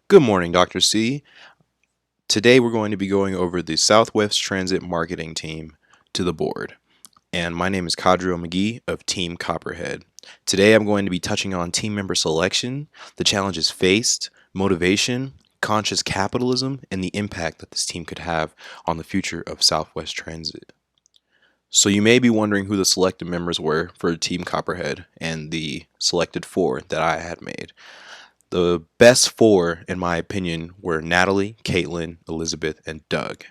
Good morning, Dr. C. Today we're going to be going over the Southwest Transit Marketing Team to the board. And my name is Kadrio McGee of Team Copperhead. Today I'm going to be touching on team member selection, the challenges faced, motivation, conscious capitalism, and the impact that this team could have on the future of Southwest Transit. So you may be wondering who the selected members were for Team Copperhead and the selected four that I had made. The best four, in my opinion, were Natalie, Caitlin, Elizabeth, and Doug.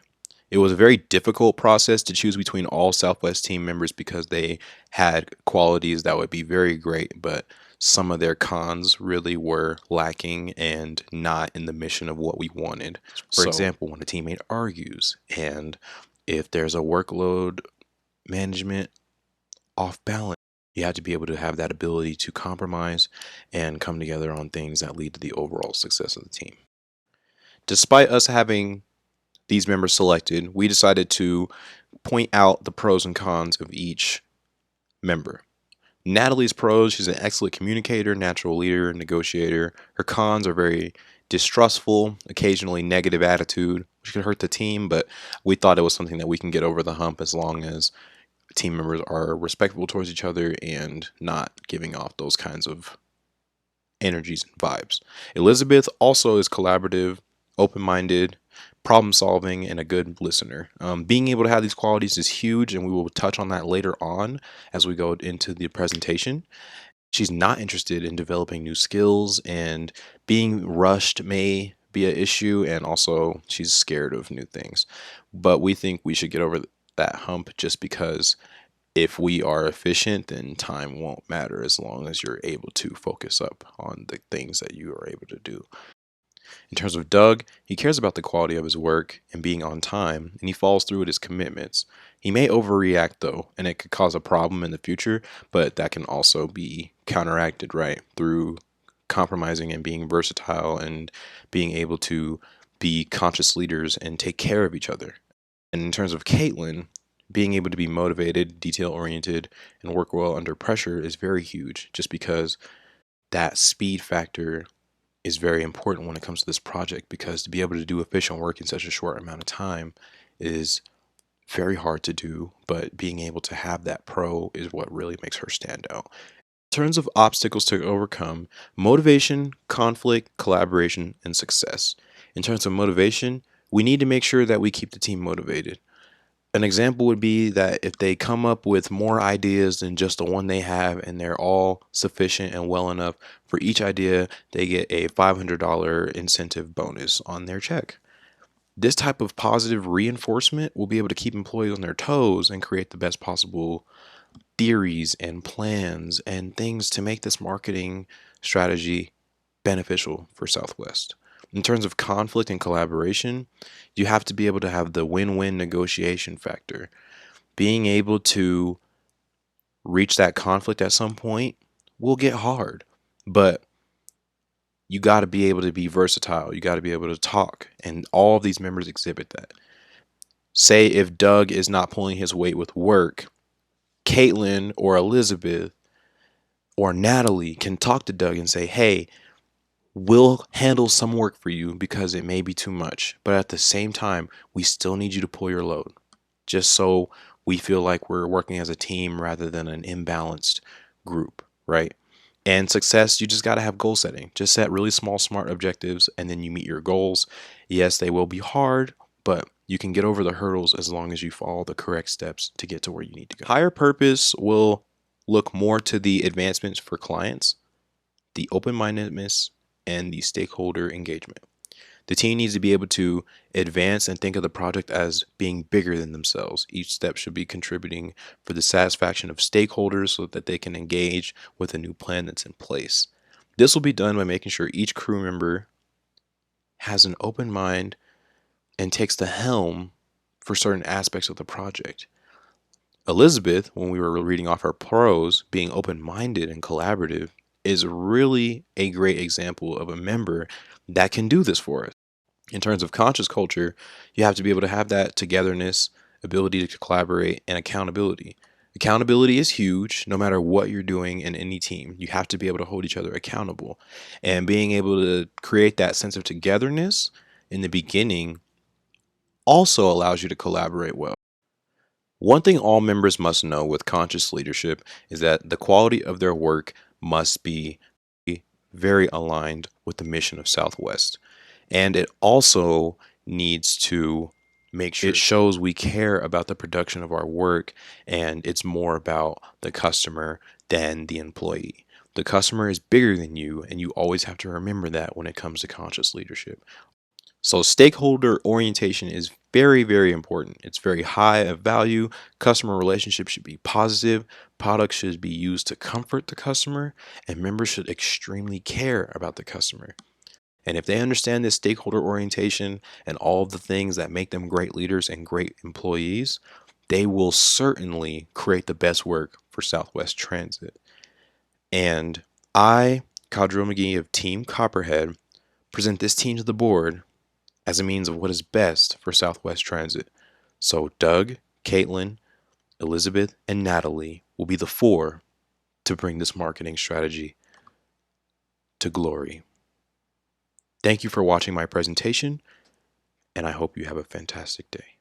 It was a very difficult process to choose between all Southwest team members because they had qualities that would be very great, but some of their cons really were lacking and not in the mission of what we wanted. For example, when a teammate argues and if there's a workload management off balance, you have to be able to have that ability to compromise and come together on things that lead to the overall success of the team. Despite us having these members selected, we decided to point out the pros and cons of each member. Natalie's pros: she's an excellent communicator, natural leader, negotiator. Her cons are very distrustful, occasionally negative attitude, which could hurt the team, but we thought it was something that we can get over the hump as long as team members are respectful towards each other and not giving off those kinds of energies and vibes. Elizabeth also is collaborative, open-minded, problem-solving, and a good listener. Being able to have these qualities is huge, and we will touch on that later on as we go into the presentation. She's not interested in developing new skills, and being rushed may be an issue, and also she's scared of new things. But we think we should get over that hump just because if we are efficient, then time won't matter as long as you're able to focus up on the things that you are able to do. In terms of Doug, he cares about the quality of his work and being on time, and he follows through with his commitments. He may overreact though, and it could cause a problem in the future, but that can also be counteracted, right, through compromising and being versatile and being able to be conscious leaders and take care of each other. And in terms of Caitlin, being able to be motivated, detail-oriented, and work well under pressure is very huge, just because that speed factor is very important when it comes to this project, because to be able to do efficient work in such a short amount of time is very hard to do, but being able to have that pro is what really makes her stand out. In terms of obstacles to overcome: motivation, conflict, collaboration, and success. In terms of motivation, we need to make sure that we keep the team motivated. An example would be that if they come up with more ideas than just the one they have and they're all sufficient and well enough, for each idea they get a $500 incentive bonus on their check. This type of positive reinforcement will be able to keep employees on their toes and create the best possible theories and plans and things to make this marketing strategy beneficial for Southwest. In terms of conflict and collaboration, you have to be able to have the win-win negotiation factor. Being able to reach that conflict at some point will get hard, but you got to be able to be versatile. You got to be able to talk, and all of these members exhibit that. Say if Doug is not pulling his weight with work, Caitlin or Elizabeth or Natalie can talk to Doug and say, hey, we'll handle some work for you because it may be too much, but at the same time, we still need you to pull your load, just so we feel like we're working as a team rather than an imbalanced group, right? And success, you just got to have goal setting. Just set really small, smart objectives, and then you meet your goals. Yes, they will be hard, but you can get over the hurdles as long as you follow the correct steps to get to where you need to go. Higher purpose will look more to the advancements for clients, the open-mindedness, and the stakeholder engagement. The team needs to be able to advance and think of the project as being bigger than themselves. Each step should be contributing for the satisfaction of stakeholders so that they can engage with a new plan that's in place. This will be done by making sure each crew member has an open mind and takes the helm for certain aspects of the project. Elizabeth, when we were reading off her pros, being open-minded and collaborative, is really a great example of a member that can do this for us. In terms of conscious culture, you have to be able to have that togetherness, ability to collaborate, and accountability. Accountability is huge no matter what you're doing in any team. You have to be able to hold each other accountable. And being able to create that sense of togetherness in the beginning also allows you to collaborate well. One thing all members must know with conscious leadership is that the quality of their work must be very aligned with the mission of Southwest. And it also needs to make sure it shows we care about the production of our work and it's more about the customer than the employee. The customer is bigger than you, and you always have to remember that when it comes to conscious leadership. So, stakeholder orientation is very, very important. It's very high of value. Customer relationships should be positive. Products should be used to comfort the customer, and members should extremely care about the customer. And if they understand this stakeholder orientation and all of the things that make them great leaders and great employees, they will certainly create the best work for Southwest Transit. And I, Cadro McGee of Team Copperhead, present this team to the board as a means of what is best for Southwest Transit. So Doug, Caitlin, Elizabeth, and Natalie will be the four to bring this marketing strategy to glory. Thank you for watching my presentation, and I hope you have a fantastic day.